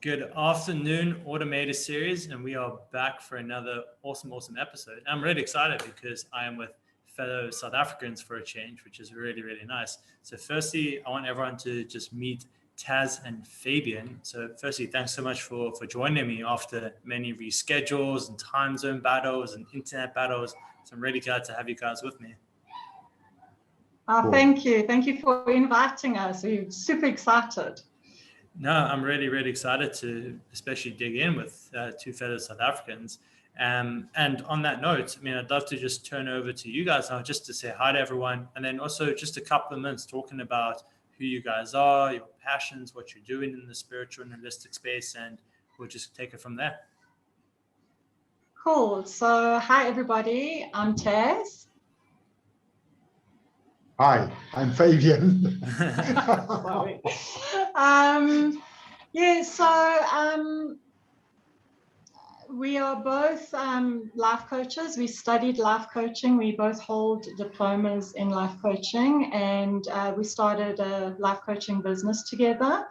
Good afternoon, Automator Series, and we are back for another awesome episode. I'm really excited because I am with fellow South Africans for a change, which is really nice. So firstly, I want everyone to just meet Taz and Fabian. So firstly, thanks so much for joining me after many reschedules and time zone battles and internet battles. So I'm really glad to have you guys with me. Thank you. Thank you for inviting us. We're super excited. No, I'm really excited to especially dig in with two fellow South Africans. And on that note, I mean, I'd love to just turn over to you guys now just to say hi to everyone. And then also just a couple of minutes talking about who you guys are, your passions, what you're doing in the spiritual and holistic space, and we'll just take it from there. Cool. So, hi, everybody. I'm Taz. Hi, I'm Fabian. Sorry. We are both life coaches. We studied life coaching. We both hold diplomas in life coaching, and we started a life coaching business together.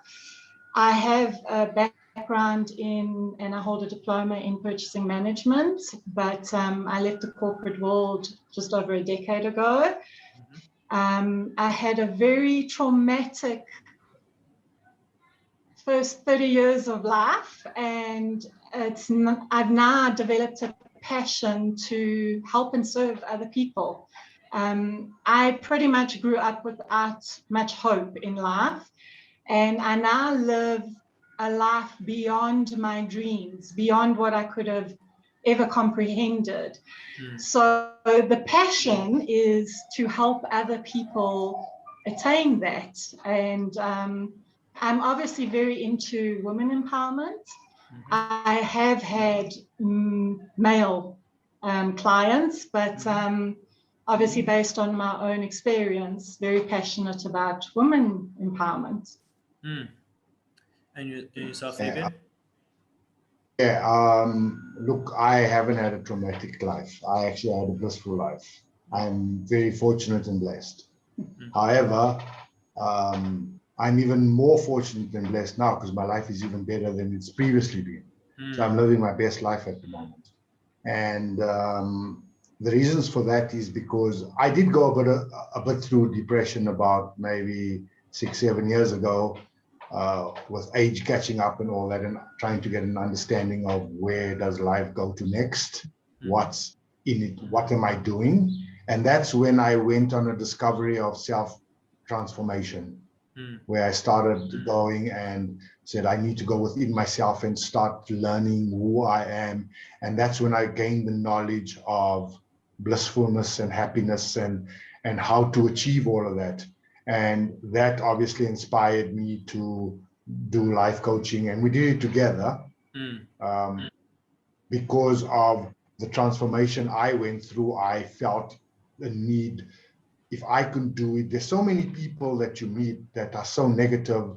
I have a background and I hold a diploma in purchasing management, but I left the corporate world just over a decade ago. I had a very traumatic first 30 years of life, and I've now developed a passion to help and serve other people. I pretty much grew up without much hope in life, and I now live a life beyond my dreams, beyond what I could have ever comprehended. So the passion is to help other people attain that. And I'm obviously very into women empowerment. I have had male clients, but obviously based on my own experience, very passionate about women empowerment. And yourself, Fabian? Look, I haven't had a traumatic life. I actually had a blissful life. I'm very fortunate and blessed. However, I'm even more fortunate and blessed now because my life is even better than it's previously been. So I'm living my best life at the moment. And the reasons for that is because I did go a bit through depression about maybe 6-7 years ago. With age catching up and all that, and trying to get an understanding of where does life go to next, what's in it, what am I doing? And that's when I went on a discovery of self-transformation, where I started going and said, I need to go within myself and start learning who I am. And that's when I gained the knowledge of blissfulness and happiness and how to achieve all of that. And that obviously inspired me to do life coaching, and we did it together because of the transformation I went through. I felt the need, if I could do it. There's so many people that you meet that are so negative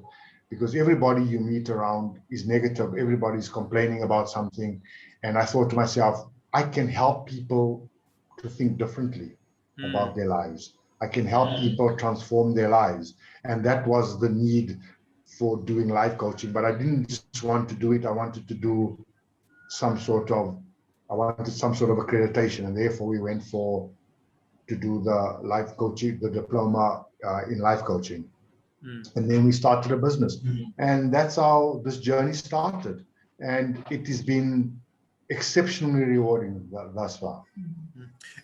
because everybody you meet around is negative. Everybody's complaining about something. And I thought to myself, I can help people to think differently about their lives. I can help people transform their lives. And that was the need for doing life coaching. But I didn't just want to do it. I wanted to do some sort of accreditation. And therefore we went to do the life coaching, the diploma in life coaching. And then we started a business. And that's how this journey started. And it has been exceptionally rewarding thus far.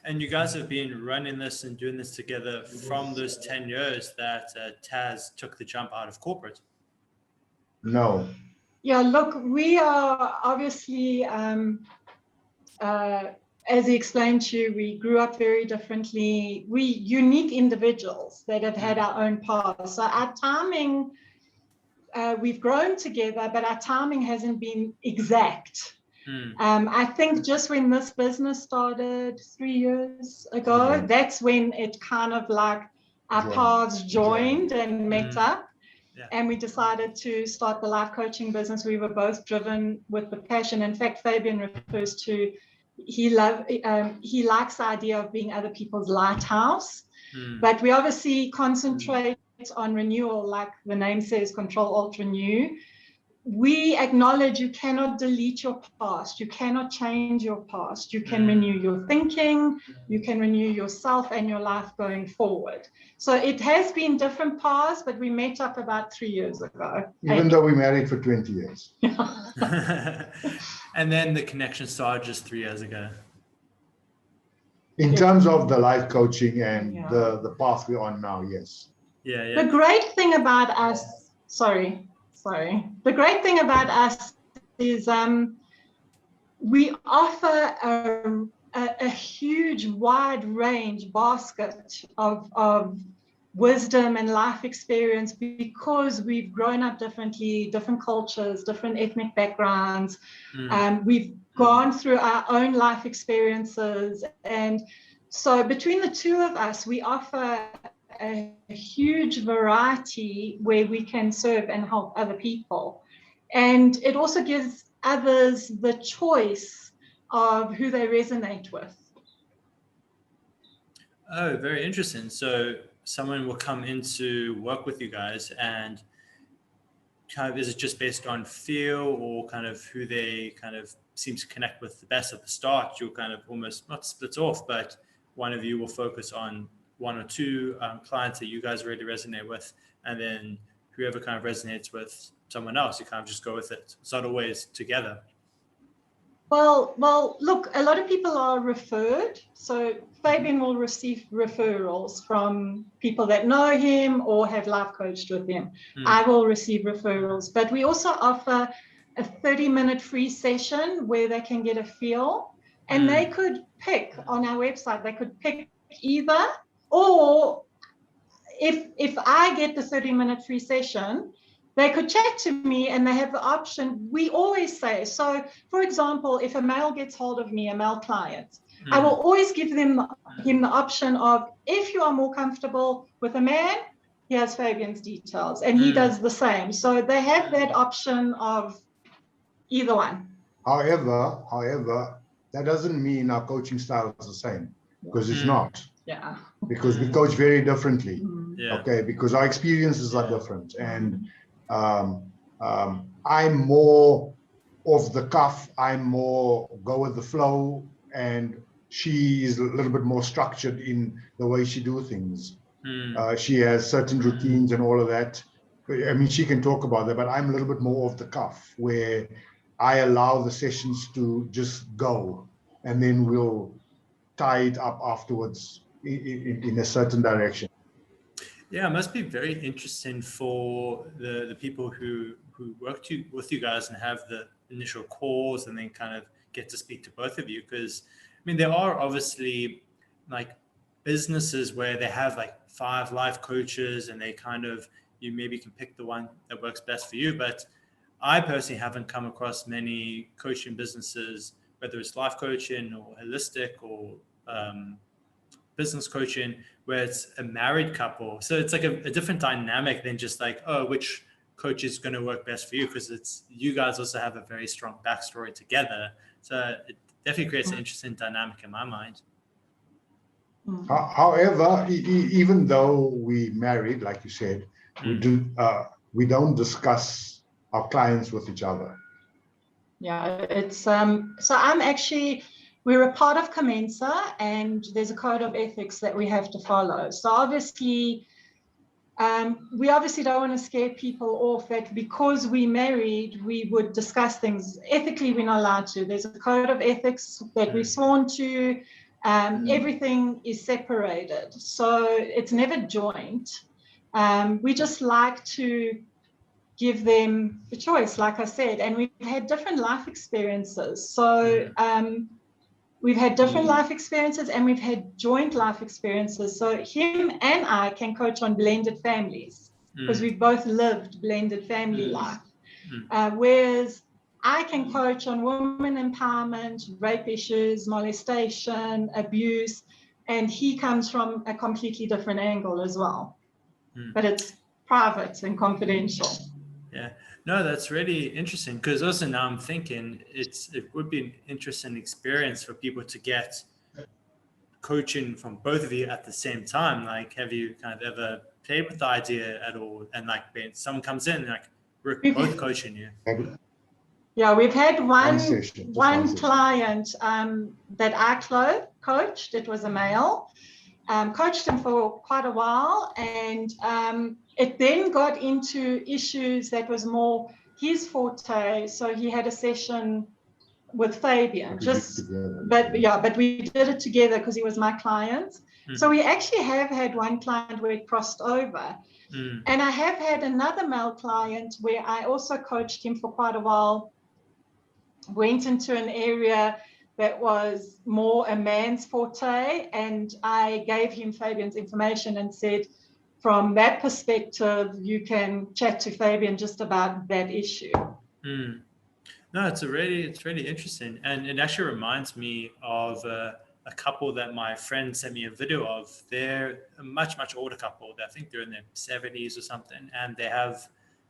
And you guys have been running this and doing this together from those 10 years that Taz took the jump out of corporate. No. Yeah, look, we are obviously, as he explained to you, we grew up very differently. We unique individuals that have had our own paths. So our timing, we've grown together, but our timing hasn't been exact. I think just when this business started 3 years ago, that's when it kind of like our paths joined and met up. And we decided to start the life coaching business. We were both driven with the passion. In fact, Fabian refers to, he likes the idea of being other people's lighthouse. But we obviously concentrate on renewal, like the name says, Ctrl-Alt-Renew. we acknowledge you cannot delete your past. You cannot change your past. You can renew your thinking. You can renew yourself and your life going forward. So it has been different paths, but we met up about 3 years ago. Even though we married for 20 years. And then the connection started just 3 years ago. In terms of the life coaching and the path we're on now, yes. Yeah. The great thing about us, the great thing about us is we offer a huge, wide range basket of wisdom and life experience because we've grown up differently, different cultures, different ethnic backgrounds. We've gone through our own life experiences. And so between the two of us, we offer a huge variety where we can serve and help other people. And it also gives others the choice of who they resonate with. Oh, very interesting. So someone will come in to work with you guys, and kind of, is it just based on feel or kind of who they kind of seem to connect with the best at the start? You'll kind of almost not split off, but one of you will focus on one or two clients that you guys really resonate with, and then whoever kind of resonates with someone else, you kind of just go with it. It's not always together. Well, look, a lot of people are referred. So Fabian will receive referrals from people that know him or have life coached with him. I will receive referrals, but we also offer a 30-minute free session where they can get a feel, and they could pick on our website, they could pick either, or if I get the 30-minute free session, they could chat to me and they have the option. We always say, so for example, if a male gets hold of me, a male client, I will always give him the option of, if you are more comfortable with a man, here's Fabian's details, and he does the same. So they have that option of either one. However, that doesn't mean our coaching style is the same, because it's not. Yeah. Because we coach very differently. Yeah. Okay, because our experiences are different, and I'm more off the cuff. I'm more go with the flow, and she is a little bit more structured in the way she do things. She has certain routines and all of that. I mean, she can talk about that, but I'm a little bit more off the cuff, where I allow the sessions to just go, and then we'll tie it up afterwards in a certain direction. Yeah, it must be very interesting for the people who work with you guys and have the initial calls and then kind of get to speak to both of you. Because, I mean, there are obviously like businesses where they have like 5 life coaches and they kind of, you maybe can pick the one that works best for you. But I personally haven't come across many coaching businesses, whether it's life coaching or holistic or business coaching, where it's a married couple. So it's like a different dynamic than just like, oh, which coach is going to work best for you, because it's, you guys also have a very strong backstory together. So it definitely creates an interesting dynamic in my mind. However, even though we married, like you said, we don't discuss our clients with each other. Yeah, it's so I'm actually, we're a part of Commensa, and there's a code of ethics that we have to follow. So obviously, we obviously don't want to scare people off that because we married, we would discuss things. Ethically, we're not allowed to. There's a code of ethics that we're sworn to. Everything is separated. So it's never joint. We just like to give them the choice, like I said, and we've had different life experiences. So we've had different life experiences and we've had joint life experiences. So him and I can coach on blended families because we've both lived blended family life. Whereas I can coach on women empowerment, rape issues, molestation, abuse, and he comes from a completely different angle as well. But it's private and confidential. Yeah, no, that's really interesting, because also now I'm thinking it would be an interesting experience for people to get coaching from both of you at the same time. Like, have you kind of ever played with the idea at all? And like, someone comes in and like, we're We've- both coaching you. Yeah, we've had one session, just one session. client that I coached. It was a male. Coached him for quite a while, and it then got into issues that was more his forte. So he had a session with Fabian, but we did it together because he was my client. Mm-hmm. So we actually have had one client where it crossed over. And I have had another male client where I also coached him for quite a while, went into an area that was more a man's forte, and I gave him Fabian's information and said, from that perspective, you can chat to Fabian just about that issue. No, it's really interesting, and it actually reminds me of a couple that my friend sent me a video of. They're a much older couple. I think they're in their 70s or something, and they have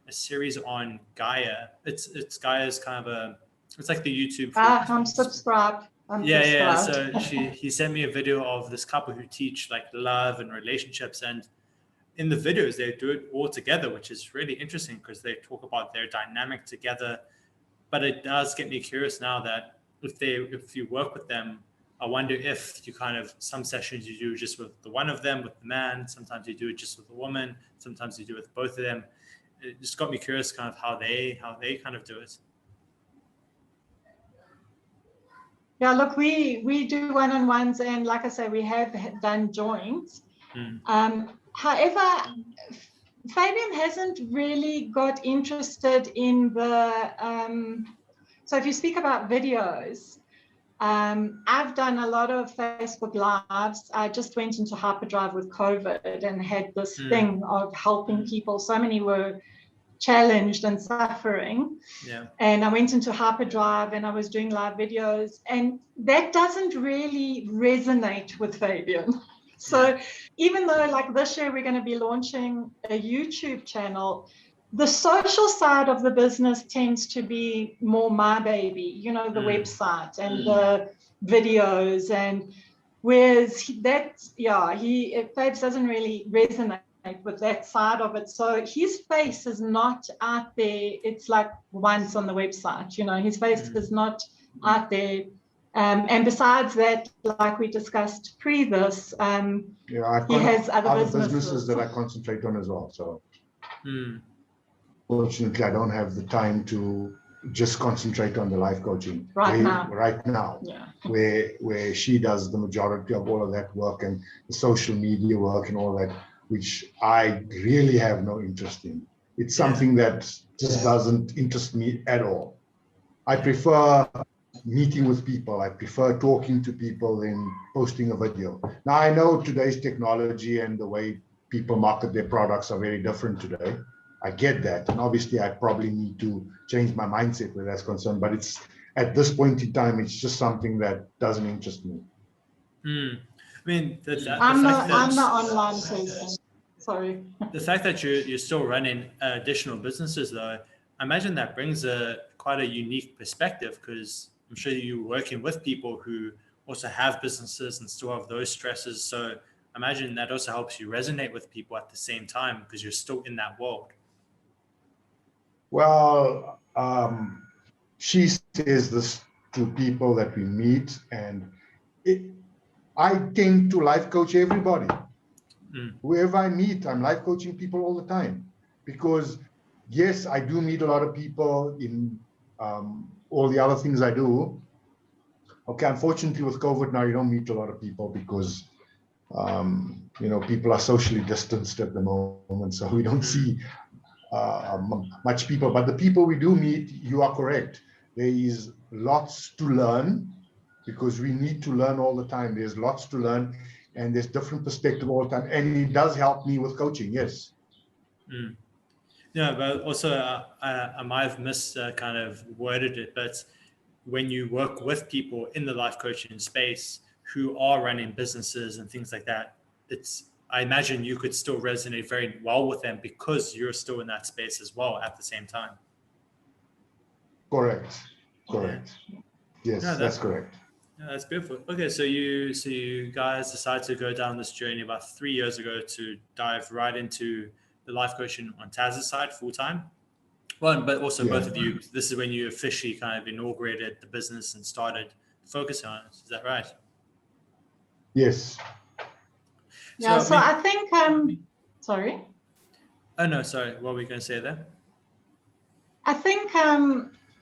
a series on Gaia. It's Gaia's kind of it's like the YouTube. I'm subscribed. Yeah. So he sent me a video of this couple who teach like love and relationships, and in the videos they do it all together, which is really interesting because they talk about their dynamic together. But it does get me curious now that if you work with them, I wonder if you some sessions you do just with the one of them, with the man, sometimes you do it just with the woman, sometimes you do it with both of them. It just got me curious kind of how they kind of do it. Yeah, look, we do one-on-ones, and like I say, we have done joints. However, Fabian hasn't really got interested in so if you speak about videos, I've done a lot of Facebook Lives. I just went into hyperdrive with COVID and had this thing of helping people. So many were challenged and suffering. Yeah. And I went into hyperdrive and I was doing live videos, and that doesn't really resonate with Fabian. So even though like this year we're going to be launching a YouTube channel, the social side of the business tends to be more my baby, the website and the videos, and whereas Fabs doesn't really resonate with that side of it. So his face is not out there. It's like once on the website, his face is not out there. And besides that, like we discussed pre this, he has other businesses that I concentrate on as well. So fortunately, I don't have the time to just concentrate on the life coaching right now. Yeah. Where she does the majority of all of that work and the social media work and all that, which I really have no interest in. It's something that just doesn't interest me at all. I prefer meeting with people. I prefer talking to people than posting a video. Now, I know today's technology and the way people market their products are very different today. I get that. And obviously, I probably need to change my mindset where that's concerned. But it's at this point in time, it's just something that doesn't interest me. I mean, I'm the online person. Sorry. The fact that you're still running additional businesses, though, I imagine that brings quite a unique perspective, because I'm sure you're working with people who also have businesses and still have those stresses. So I imagine that also helps you resonate with people at the same time because you're still in that world. Well, she says this to people that we meet, and I tend to life coach everybody. Whoever I meet, I'm life coaching people all the time, because yes, I do meet a lot of people in all the other things I do. Okay, unfortunately with COVID now, you don't meet a lot of people because people are socially distanced at the moment, so we don't see much people. But the people we do meet, you are correct. There is lots to learn, because we need to learn all the time. There's lots to learn, and there's different perspective all the time. And it does help me with coaching, yes. Yeah, but also I might have kind of worded it, but when you work with people in the life coaching space who are running businesses and things like that, I imagine you could still resonate very well with them because you're still in that space as well at the same time. Correct. Yeah. Yes, no, that's correct. Yeah, that's beautiful. Okay, so you guys decided to go down this journey about 3 years ago to dive right into the life coaching on Taz's side full time. Well, but also Yeah. both of you, this is when you officially kind of inaugurated the business and started focusing on it. Is that right? Yes. Yeah, so maybe, I think, sorry. oh no, sorry. What were we going to say there? I think,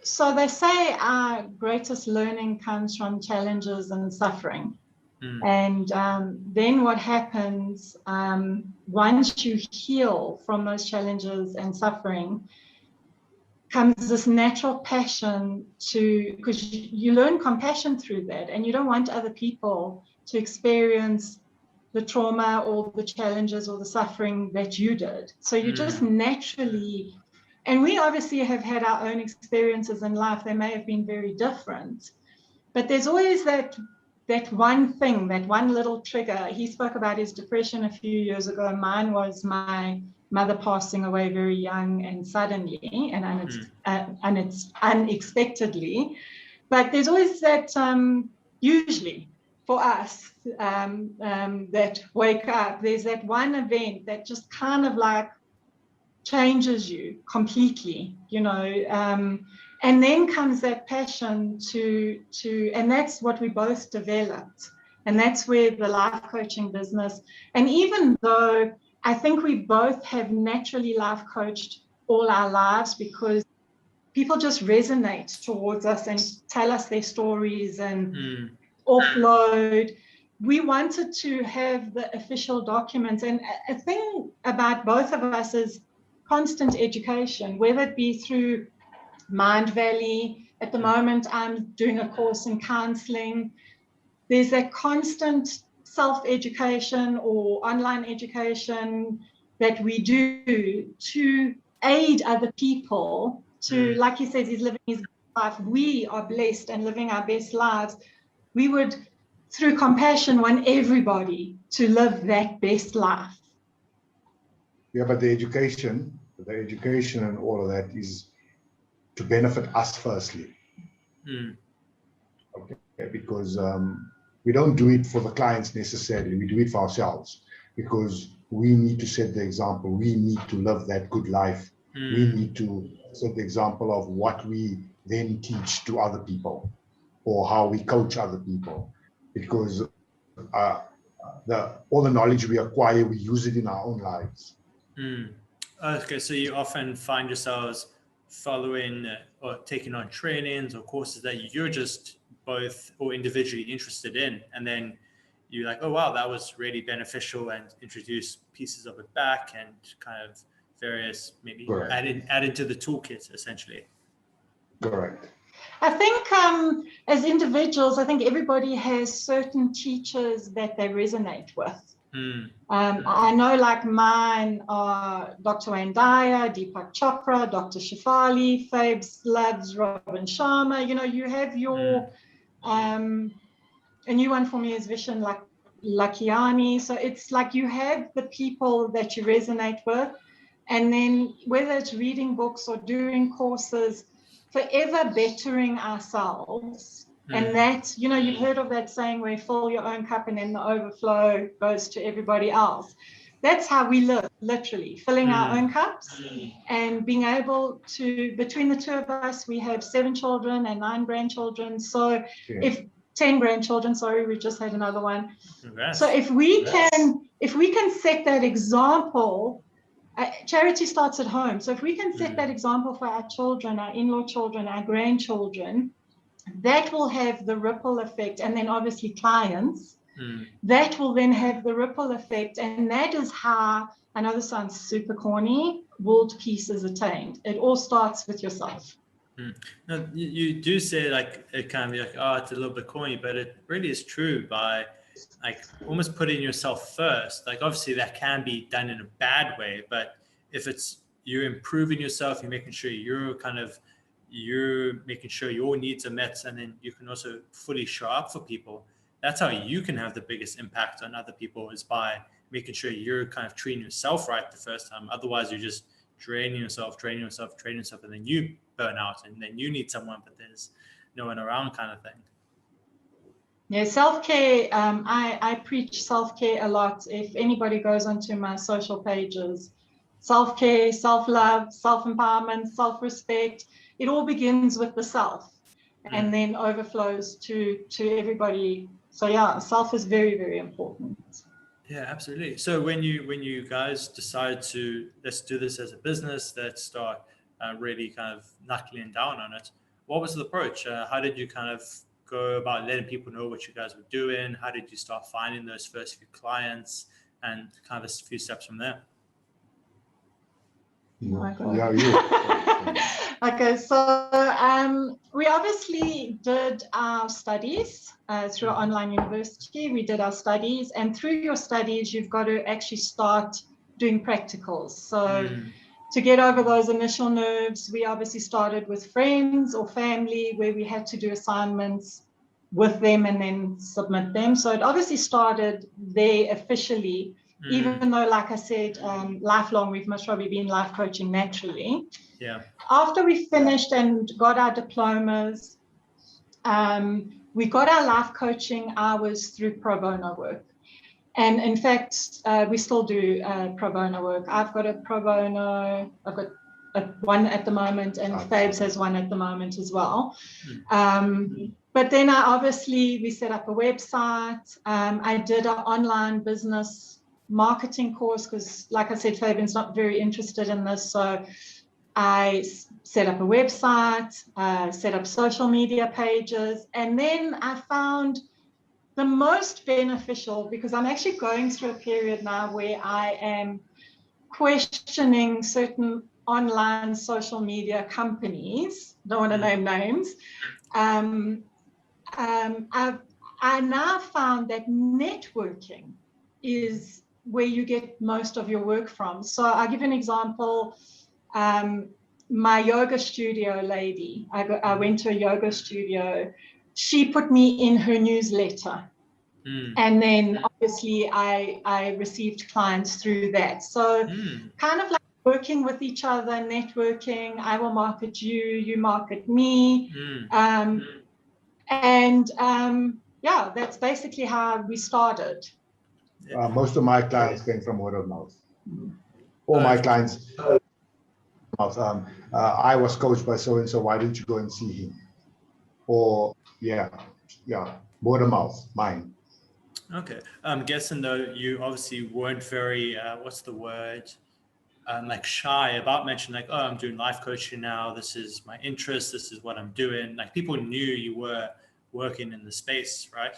so they say our greatest learning comes from challenges and suffering. And then what happens once you heal from those challenges and suffering comes this natural passion to, because you learn compassion through that, and you don't want other people to experience the trauma or the challenges or the suffering that you did. So you just naturally, and we obviously have had our own experiences in life. They may have been very different, but there's always that one thing, that one little trigger. He spoke about his depression a few years ago. Mine was my mother passing away very young and suddenly and it's unexpectedly. But there's always that, usually for us, that wake up, there's that one event that just kind of like changes you completely, you know, and then comes that passion to, and that's what we both developed. And that's where the life coaching business, and even though I think we both have naturally life coached all our lives, because people just resonate towards us and tell us their stories and offload. We wanted to have the official documents. And a thing about both of us is constant education, whether it be through Mind Valley. At the moment, I'm doing a course in counseling. There's that constant self-education or online education that we do to aid other people to, like he says, he's living his life. We are blessed and living our best lives. We would, through compassion, want everybody to live that best life. Yeah, but the education and all of that is to benefit us firstly. Okay, because we don't do it for the clients necessarily. We do it for ourselves, because we need to set the example. We need to live that good life. We need to set the example of what we then teach to other people, or how we coach other people, because all the knowledge we acquire, we use it in our own lives. Okay, so you often find yourselves following or taking on trainings or courses that you're just both or individually interested in, and then you're like, oh wow, that was really beneficial, and introduce pieces of it back and kind of various, maybe add into the toolkit essentially. Correct. I think as individuals, I think everybody has certain teachers that they resonate with. I know, like mine are Dr. Wayne Dyer, Deepak Chopra, Dr. Shefali, Fabes loves Robin Sharma. You know, you have your, a new one for me is Vishen Lakiani. So it's like you have the people that you resonate with, and then whether it's reading books or doing courses, forever bettering ourselves. And that, you know, you've heard of that saying where you fill your own cup and then the overflow goes to everybody else. That's how we live, literally, filling our own cups and being able to, between the two of us, we have 7 children and 9 grandchildren. So if 10 grandchildren, sorry, we just had another one. Congrats. So if we can set that example, charity starts at home. So if we can set that example for our children, our in-law children, our grandchildren, that will have the ripple effect. And then obviously clients, that will then have the ripple effect. And that is how, I know this sounds super corny, world peace is attained. It all starts with yourself. Now, you do say, like, it can be like, oh, it's a little bit corny, but it really is true by like almost putting yourself first. Like, obviously that can be done in a bad way, but if it's you're improving yourself, you're making sure you're making sure your needs are met, and then you can also fully show up for people. That's how you can have the biggest impact on other people, is by making sure you're kind of treating yourself right the first time. Otherwise, you're just draining yourself, and then you burn out, and then you need someone, but there's no one around, kind of thing. Yeah, self-care, I preach self-care a lot. If anybody goes onto my social pages, self-care, self-love, self-empowerment, self-respect. It all begins with the self and then overflows to everybody. So yeah, self is very, very important. Yeah, absolutely. So when you guys decide to, let's do this as a business, let's start really kind of knuckling down on it, what was the approach? How did you kind of go about letting people know what you guys were doing? How did you start finding those first few clients, and kind of a few steps from there? Yeah, you. Okay, so we obviously did our studies through our online university. We did our studies, and through your studies, you've got to actually start doing practicals. So to get over those initial nerves, we obviously started with friends or family where we had to do assignments with them and then submit them. So it obviously started there officially, even though, like I said, lifelong, we've most probably been life coaching naturally. Yeah. After we finished and got our diplomas, we got our life coaching hours through pro bono work. And in fact, we still do pro bono work. I've got a pro bono, I've got one at the moment, and Fabs has one at the moment as well. But then we set up a website. I did an online business marketing course because, like I said, Fabian's not very interested in this. So I set up a website, set up social media pages, and then I found the most beneficial, because I'm actually going through a period now where I am questioning certain online social media companies, don't want to name names. I now found that networking is where you get most of your work from. So I'll give you an example. My yoga studio lady, I went to a yoga studio. She put me in her newsletter. And then obviously I received clients through that. So kind of like working with each other, networking. I will market you, you market me. Yeah, that's basically how we started. Most of my clients came from word of mouth. All my clients, I was coached by so-and-so, why didn't you go and see him? Or, word of mouth, mine. Okay. I'm guessing, though, you obviously weren't very, what's the word, like shy about mentioning, like, oh, I'm doing life coaching now. This is my interest. This is what I'm doing. Like, people knew you were working in the space, right?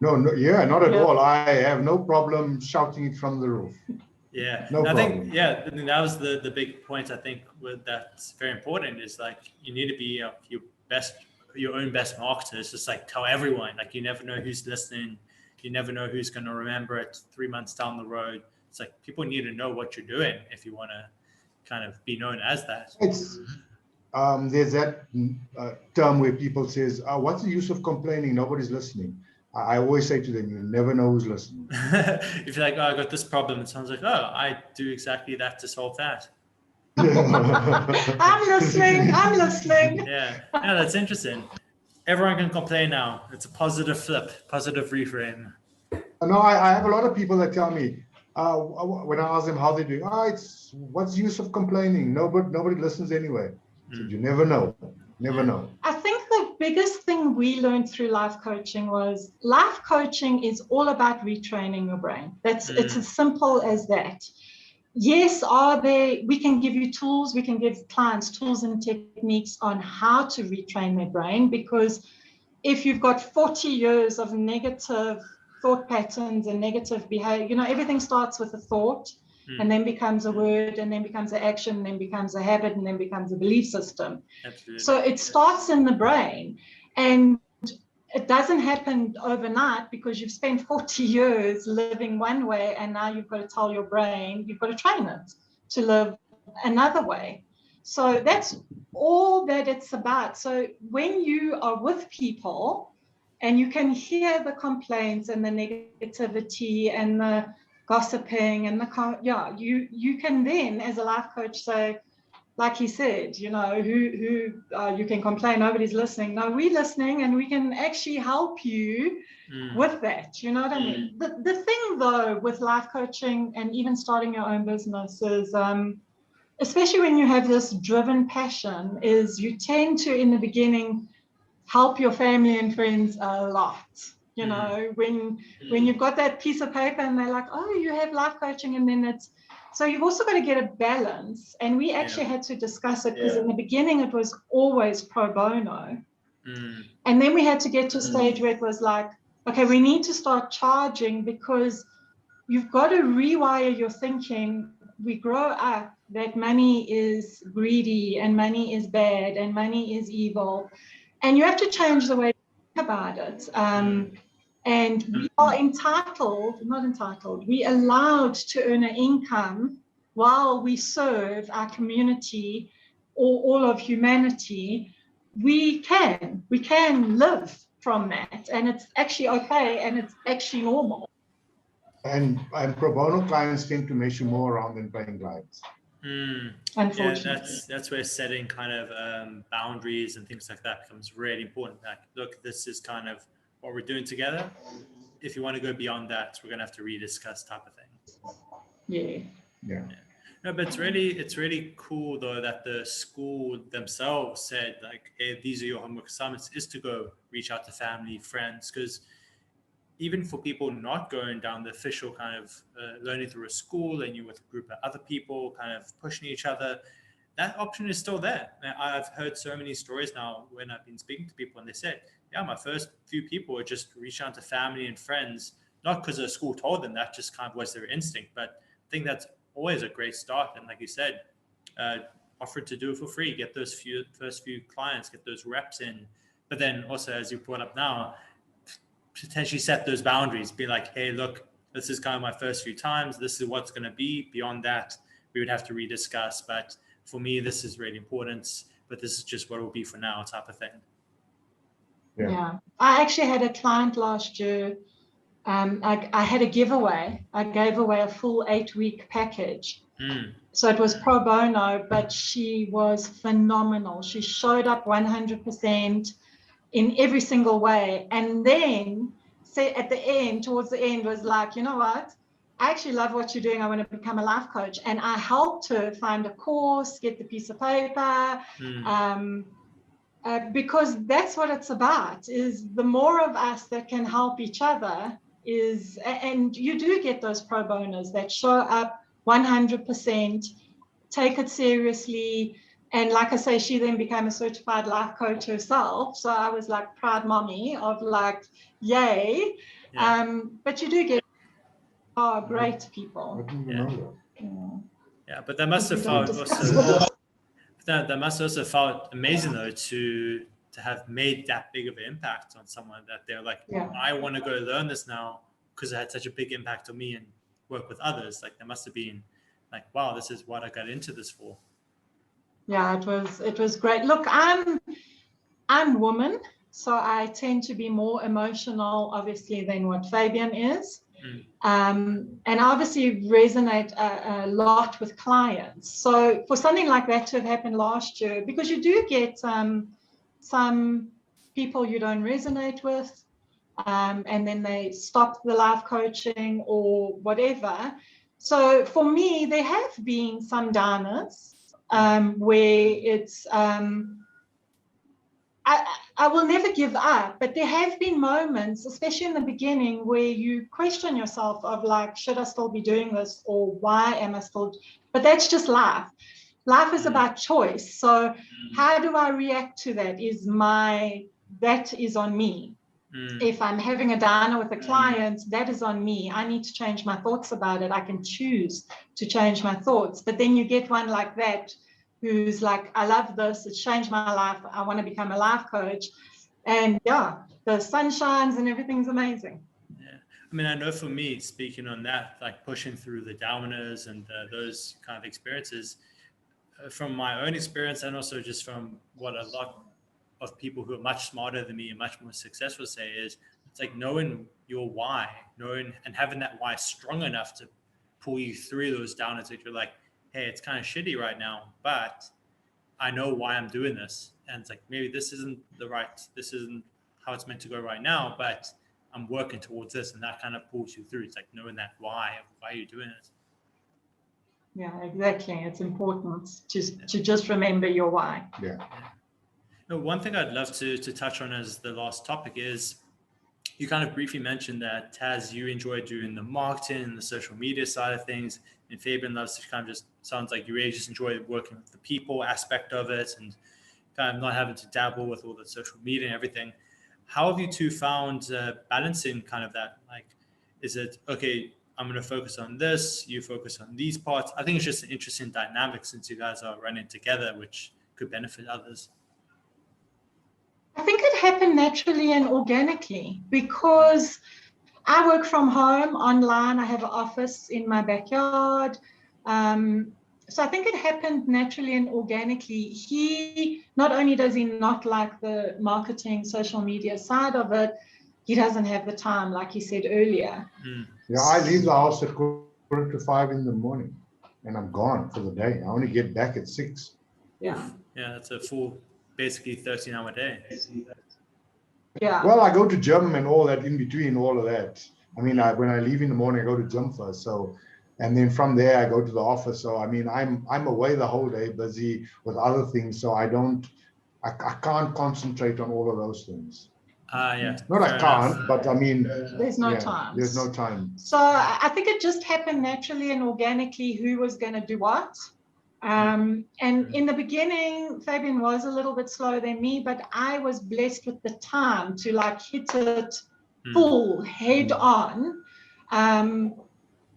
No, not at all. I have no problem shouting it from the roof. Yeah, no problem. I think that was the big point. I think that's very important is like you need to be your own best marketer. It's just like tell everyone. Like you never know who's listening. You never know who's going to remember it 3 months down the road. It's like people need to know what you're doing if you want to kind of be known as that. It's there's that term where people says, "What's the use of complaining? Nobody's listening." I always say to them, you never know who's listening. If you're like, oh, I got this problem, it sounds like, oh, I do exactly that to solve that. I'm listening. Yeah, that's interesting. Everyone can complain now. It's a positive flip, positive reframe. No, I have a lot of people that tell me, when I ask them how they do, it's what's the use of complaining? Nobody listens anyway. So you never know. Never know. I think the biggest thing we learned through life coaching was life coaching is all about retraining your brain. It's as simple as that. Yes, we can give you tools, we can give clients tools and techniques on how to retrain their brain, because if you've got 40 years of negative thought patterns and negative behavior, everything starts with a thought and then becomes a word and then becomes an action and then becomes a habit and then becomes a belief system. Absolutely. So it starts in the brain, and it doesn't happen overnight because you've spent 40 years living one way and now you've got to tell your brain, you've got to train it to live another way. So that's all that it's about. So when you are with people and you can hear the complaints and the negativity and the gossiping and you can then as a life coach say, like he said, you can complain, nobody's listening. No, we're listening, and we can actually help you with that. You know what I mean? The thing though with life coaching and even starting your own business is, especially when you have this driven passion, is you tend to, in the beginning, help your family and friends a lot. You know, when you've got that piece of paper and they're like, oh, you have life coaching, and then so you've also got to get a balance. And we actually had to discuss it, because in the beginning it was always pro bono. And then we had to get to a stage where it was like, okay, we need to start charging, because you've got to rewire your thinking. We grow up that money is greedy and money is bad and money is evil. And you have to change the way you think about it. And we are we're allowed to earn an income while we serve our community or all of humanity. We can live from that, and it's actually okay, and it's actually normal. And pro bono clients tend to mess you more around than paying clients. Unfortunately. Yeah, that's where setting kind of boundaries and things like that becomes really important. Like, look, this is kind of what we're doing together. If you want to go beyond that, we're going to have to rediscuss type of thing. Yeah. No, but it's really cool though that the school themselves said, like, hey, these are your homework assignments, is to go reach out to family, friends, because even for people not going down the official kind of learning through a school, and you're with a group of other people kind of pushing each other, that option is still there. I've heard so many stories now when I've been speaking to people, and they said, yeah, my first few people would just reach out to family and friends, not because the school told them, that just kind of was their instinct. But I think that's always a great start. And like you said, offer to do it for free, get those first few clients, get those reps in. But then also, as you brought up now, potentially set those boundaries, be like, hey, look, this is kind of my first few times, this is what's going to be. Beyond that, we would have to rediscuss, but for me, this is really important, but this is just what it will be for now, type of thing. Yeah. I actually had a client last year. I had a giveaway. I gave away a full 8-week package. So it was pro bono, but she was phenomenal. She showed up 100% in every single way. And then towards the end was like, you know what? I actually love what you're doing. I want to become a life coach. And I helped her find a course, get the piece of paper, because that's what it's about, is the more of us that can help each other is, and you do get those pro bonos that show up 100%, take it seriously. And like I say, she then became a certified life coach herself. So I was like proud mommy of like, yay. But you do get great people. Yeah, but that must have felt also, that must also felt amazing though, to have made that big of an impact on someone, that they're like, I want to go learn this now because it had such a big impact on me and work with others. Like, there must have been like, wow, this is what I got into this for. Yeah, it was great. Look, I'm woman, so I tend to be more emotional, obviously, than what Fabian is. And obviously resonate a lot with clients. So for something like that to have happened last year, because you do get some people you don't resonate with, and then they stop the life coaching or whatever. So for me, there have been some downers where it's, I will never give up, but there have been moments, especially in the beginning, where you question yourself of like, should I still be doing this, or why am I still? But that's just life. Life is about choice. So how do I react to that? That is on me. If I'm having a downer with a client, that is on me. I need to change my thoughts about it. I can choose to change my thoughts. But then you get one like that who's like, I love this, it's changed my life, I want to become a life coach. And yeah, the sun shines and everything's amazing. Yeah, I mean, I know for me, speaking on that, like pushing through the downers and those kind of experiences, from my own experience, and also just from what a lot of people who are much smarter than me and much more successful say, is it's like knowing your why, knowing and having that why strong enough to pull you through those downers that you're like, hey, it's kind of shitty right now, but I know why I'm doing this. And it's like, maybe this isn't how it's meant to go right now, but I'm working towards this, and that kind of pulls you through. It's like knowing that why you're doing it. Yeah, exactly. It's important to just remember your why. Yeah. One thing I'd love to touch on as the last topic is, you kind of briefly mentioned that, Taz, you enjoy doing the marketing and the social media side of things, and Fabian loves to kind of just, sounds like you really just enjoy working with the people aspect of it and kind of not having to dabble with all the social media and everything. How have you two found balancing kind of that? Like, is it, okay, I'm going to focus on this, you focus on these parts? I think it's just an interesting dynamic since you guys are running together, which could benefit others. I think it happened naturally and organically because I work from home online. I have an office in my backyard. So I think it happened naturally and organically. He, not only does he not like the marketing, social media side of it, he doesn't have the time, like he said earlier. Yeah, I leave the house at 4:45 in the morning and I'm gone for the day. I only get back at 6. Yeah. Yeah, that's a full, basically 13-hour day. Yeah. Well, I go to gym and all that in between, all of that. I mean, when I leave in the morning, I go to gym first. So, and then from there, I go to the office. So, I mean, I'm away the whole day, busy with other things. So I can't concentrate on all of those things. Yeah. Not I can't, but I mean, there's no time. There's no time. So I think it just happened naturally and organically who was going to do what. And in the beginning, Fabian was a little bit slower than me, but I was blessed with the time to like hit it full head on.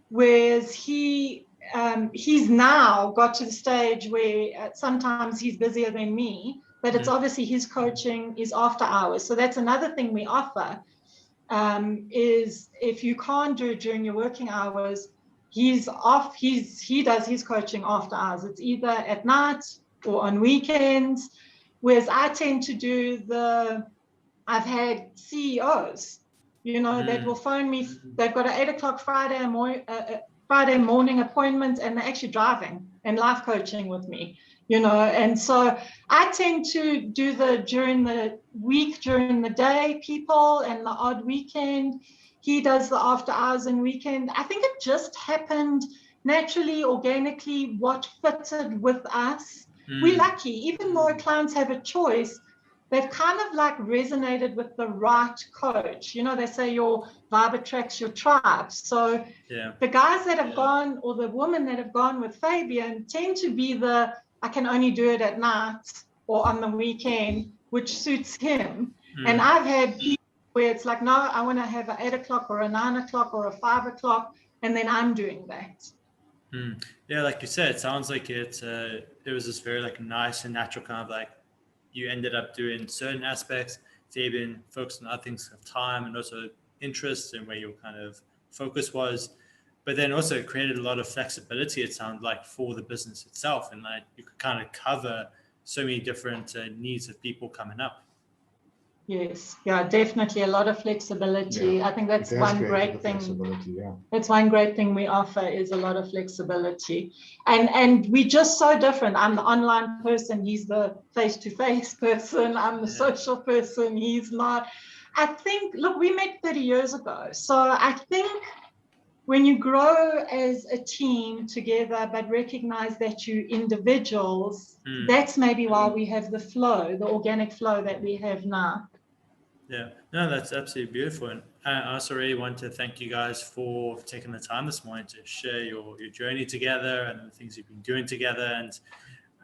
Whereas he's now got to the stage where sometimes he's busier than me, but it's obviously his coaching is after hours. So that's another thing we offer, is if you can't do it during your working hours, he's off, he does his coaching after hours. It's either at night or on weekends, whereas I tend to do I've had CEOs, that will phone me. They've got an 8 o'clock Friday morning appointment and they're actually driving and life coaching with me, and so I tend to do during the week, during the day people, and the odd weekend. He does the after hours and weekend. I think it just happened naturally, organically, what fitted with us. We're lucky, even though clients have a choice, they've kind of like resonated with the right coach. They say your vibe attracts your tribe. So the guys that have gone, or the women that have gone with Fabian, tend to be I can only do it at night or on the weekend, which suits him. And I've had people where it's like, no, I want to have an 8 o'clock or a 9 o'clock or a 5 o'clock, and then I'm doing that. Yeah, like you said, it sounds like it was this very like nice and natural kind of like, you ended up doing certain aspects. Fabian focused on other things of time and also interests and where your kind of focus was, but then also it created a lot of flexibility, it sounds like, for the business itself, and like you could kind of cover so many different needs of people coming up. Yes, yeah, definitely a lot of flexibility. Yeah, I think that's one great thing. Yeah. That's one great thing we offer, is a lot of flexibility. And we're just so different. I'm the online person, he's the face-to-face person, I'm the social person, he's not. I think, look, we met 30 years ago. So I think when you grow as a team together, but recognize that you're individuals, that's maybe why we have the flow, the organic flow that we have now. Yeah, no, that's absolutely beautiful. And I also really want to thank you guys for taking the time this morning to share your journey together and the things you've been doing together. And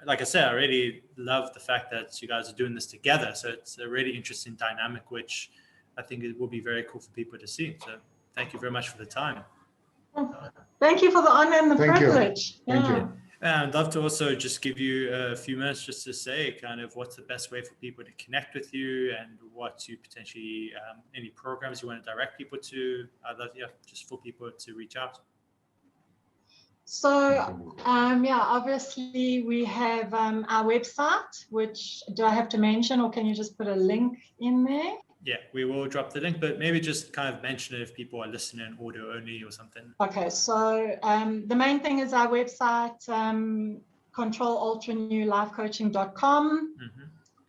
like I said, I really love the fact that you guys are doing this together. So it's a really interesting dynamic, which I think it will be very cool for people to see. So thank you very much for the time. Thank you for the honor and the privilege. Thank you. And I'd love to also just give you a few minutes just to say kind of what's the best way for people to connect with you and what you potentially, any programs you want to direct people to. I'd love, just for people to reach out. So, obviously we have our website, which do I have to mention, or can you just put a link in there? Yeah, we will drop the link, but maybe just kind of mention it if people are listening audio only or something. Okay, so the main thing is our website. Ctrl-Alt-Renew Life Coaching.com. Mm-hmm.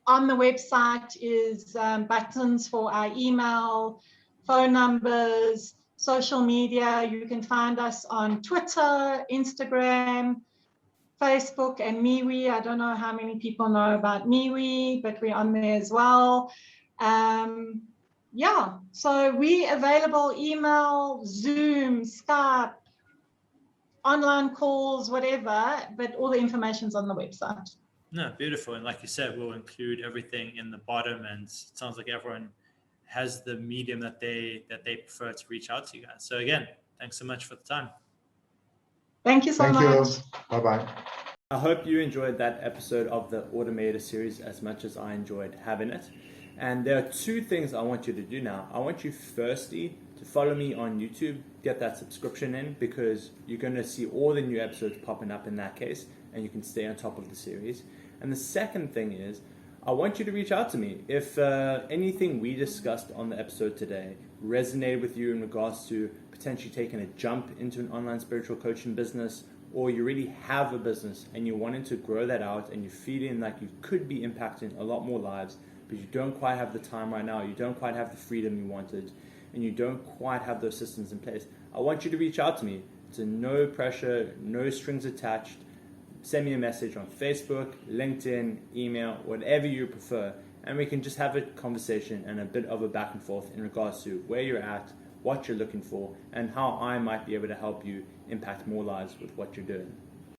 On the website is buttons for our email, phone numbers, social media. You can find us on Twitter, Instagram, Facebook, and MeWe. I don't know how many people know about MeWe, but we're on there as well. Yeah, so we're available, email, Zoom, Skype, online calls, whatever, but all the information's on the website. No, beautiful. And like you said, we'll include everything in the bottom, and it sounds like everyone has the medium that they prefer to reach out to you guys. So again, thanks so much for the time. Thank you so much. Thank you. Bye-bye. I hope you enjoyed that episode of the Automator series as much as I enjoyed having it. And there are two things I want you to do now. I want you firstly to follow me on YouTube, get that subscription in, because you're going to see all the new episodes popping up in that case, and you can stay on top of the series. And the second thing is, I want you to reach out to me. If anything we discussed on the episode today resonated with you in regards to potentially taking a jump into an online spiritual coaching business, or you really have a business and you're wanting to grow that out and you're feeling like you could be impacting a lot more lives, but you don't quite have the time right now, you don't quite have the freedom you wanted, and you don't quite have those systems in place, I want you to reach out to me. It's a no pressure, no strings attached. Send me a message on Facebook, LinkedIn, email, whatever you prefer, and we can just have a conversation and a bit of a back and forth in regards to where you're at, what you're looking for, and how I might be able to help you impact more lives with what you're doing.